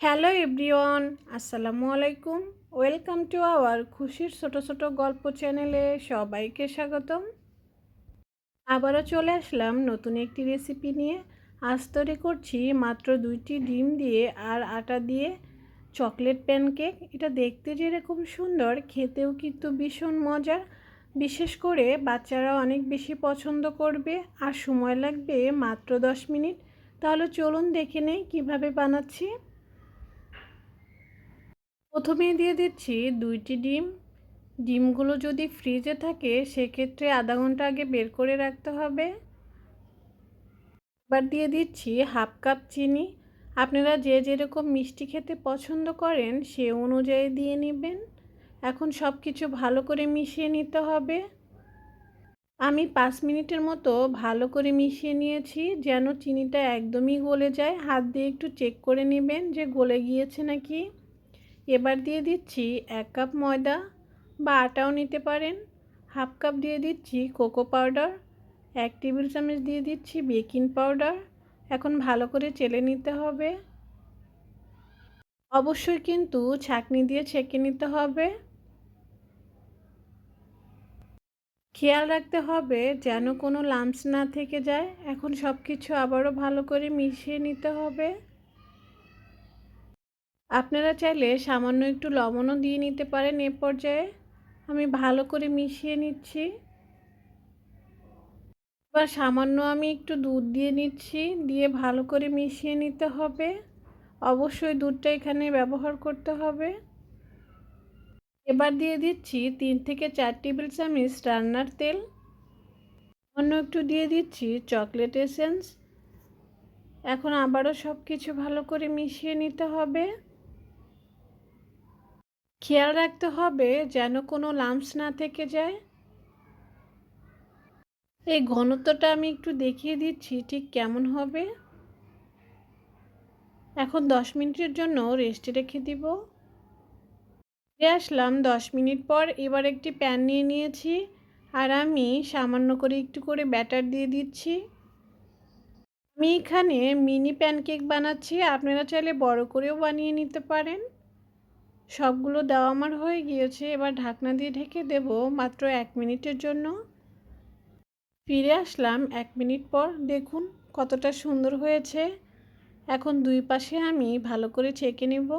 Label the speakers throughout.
Speaker 1: Hello everyone, আসসালামু আলাইকুম। Welcome to our খুশির ছোট ছোট গল্প চ্যানেলে সবাইকে স্বাগতম। আবারও চলে আসলাম নতুন একটি রেসিপি নিয়ে। আজ তৈরি করছি মাত্র 2টি ডিম দিয়ে আর আটা দিয়ে চকলেট প্যানকেক। এটা দেখতে যেরকম সুন্দর, খেতেও কিন্তু ভীষণ মজার। বিশেষ করে বাচ্চারা অনেক বেশি পছন্দ করবে আর সময় লাগবে মাত্র 10 মিনিট। তাহলে চলুন দেখে নেই কীভাবে বানাচ্ছি। প্রথমেই দিয়ে দিচ্ছি 2টি ডিম। ডিমগুলো যদি ফ্রিজে থাকে সেক্ষেত্রে আধা ঘন্টা আগে বের করে রাখতে হবে। এবার দিয়ে দিচ্ছি হাফ কাপ চিনি। আপনারা যে যেরকম মিষ্টি খেতে পছন্দ করেন সে অনুযায়ী দিয়ে নেবেন। এখন সব কিছু ভালো করে মিশিয়ে নিতে হবে। আমি 5 মিনিটের মতো ভালো করে মিশিয়ে নিয়েছি যেন চিনিটা একদমই গলে যায়। হাত দিয়ে একটু চেক করে নেবেন যে গলে গিয়েছে নাকি। এবার দিয়ে দিচ্ছি 1 কাপ ময়দা বা আটাও নিতে পারেন। হাফ কাপ দিয়ে দিচ্ছি কোকো পাউডার। 1 টেবিল চামচ দিয়ে দিচ্ছি বেকিং পাউডার। এখন ভালো করে চেলে নিতে হবে। অবশ্যই কিন্তু ছাঁকনি দিয়ে ছেঁকে নিতে হবে। খেয়াল রাখতে হবে যেন কোনো লাম্পস না থেকে যায়। এখন সব কিছু আবারও ভালো করে মিশিয়ে নিতে হবে। আপনারা চাইলে সামান্য একটু লবণও দিয়ে নিতে পারেন। এ পর্যায়ে আমি ভালো করে মিশিয়ে নিচ্ছি। এবার সামান্য আমি একটু দুধ দিয়ে নিচ্ছি, দিয়ে ভালো করে মিশিয়ে নিতে হবে। অবশ্যই দুধটা এখানে ব্যবহার করতে হবে। এবার দিয়ে দিচ্ছি 3 থেকে 4 টেবিল চামচ রান্নার তেল। অন্য একটু দিয়ে দিচ্ছি চকলেট এসেন্স। এখন আবারও সব কিছু ভালো করে মিশিয়ে নিতে হবে। খেয়াল রাখতে হবে যেন কোনো লাম্পস না থেকে যায়। এই ঘনত্বটা আমি একটু দেখিয়ে দিচ্ছি ঠিক কেমন হবে। এখন 10 মিনিটের জন্য রেস্টে রেখে দিব। ফিরে আসলাম 10 মিনিট পর। এবার একটি প্যান নিয়ে নিয়েছি আর আমি সামান্য করে একটু করে ব্যাটার দিয়ে দিচ্ছি। আমি এখানে মিনি প্যানকেক বানাচ্ছি, আপনারা চাইলে বড় করেও বানিয়ে নিতে পারেন। সবগুলো দেওয়া আমার হয়ে গিয়েছে। এবার ঢাকনা দিয়ে ঢেকে দেব মাত্র 1 মিনিটের জন্য। ফিরে আসলাম 1 মিনিট পর। দেখুন কতটা সুন্দর হয়েছে। এখন দুই পাশে আমি ভালো করে ছেঁকে নেব।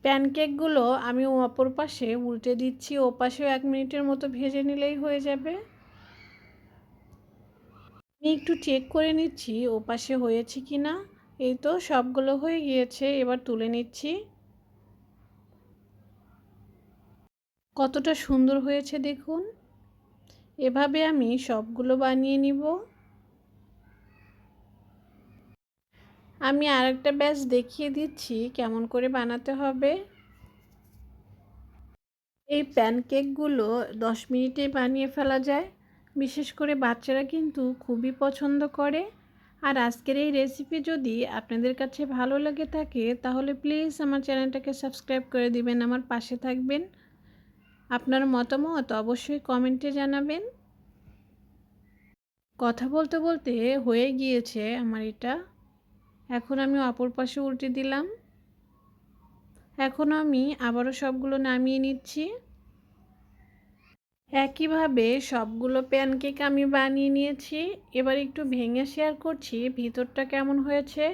Speaker 1: প্যানকেকগুলো আমি অপর পাশে উল্টে দিচ্ছি। ও পাশেও 1 মিনিটের মতো ভেজে নিলেই হয়ে যাবে। আমি একটু চেক করে নিচ্ছি ও পাশে হয়েছে কি না। এই তো সবগুলো হয়ে গিয়েছে। এবার তুলে নিচ্ছি। কতটা সুন্দর হয়েছে দেখুন। এভাবে আমি সবগুলো বানিয়ে নিব। আমি আরেকটা ব্যাচ দেখিয়ে দিচ্ছি কেমন করে বানাতে হবে। এই প্যানকেকগুলো 10 মিনিটে বানিয়ে ফেলা যায়। বিশেষ করে বাচ্চারা কিন্তু খুবই পছন্দ করে। আর আজকের এই রেসিপি যদি আপনাদের কাছে ভালো লেগে থাকে তাহলে প্লিজ আমার চ্যানেলটাকে সাবস্ক্রাইব করে দিবেন, আমার পাশে থাকবেন। আপনার মতামত অবশ্যই কমেন্টে জানাবেন। কথা বলতে বলতে হয়ে গিয়েছে আমার এটা। এখন আমি অপর পাশে উল্টে দিলাম। এখন আমি আবারও সবগুলো নামিয়ে নিচ্ছি। একইভাবে সবগুলো প্যানকেক আমি বানিয়ে নিয়েছি। এবার একটু ভেঙে শেয়ার করছি ভিতরটা কেমন হয়েছে।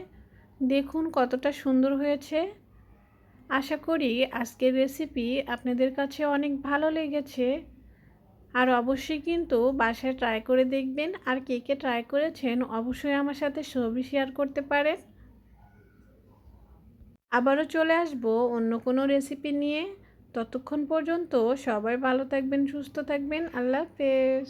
Speaker 1: দেখুন কতটা সুন্দর হয়েছে। আশা করি আজকের রেসিপি আপনাদের কাছে অনেক ভালো লেগেছে। আর অবশ্যই কিন্তু বাসায় ট্রাই করে দেখবেন। আর কে কে ট্রাই করেছেন অবশ্যই আমার সাথে ছবি শেয়ার করতে পারেন। আবারও চলে আসবো অন্য কোনো রেসিপি নিয়ে। ততক্ষণ পর্যন্ত সবাই ভালো থাকবেন, সুস্থ থাকবেন। আল্লাহ হাফেজ।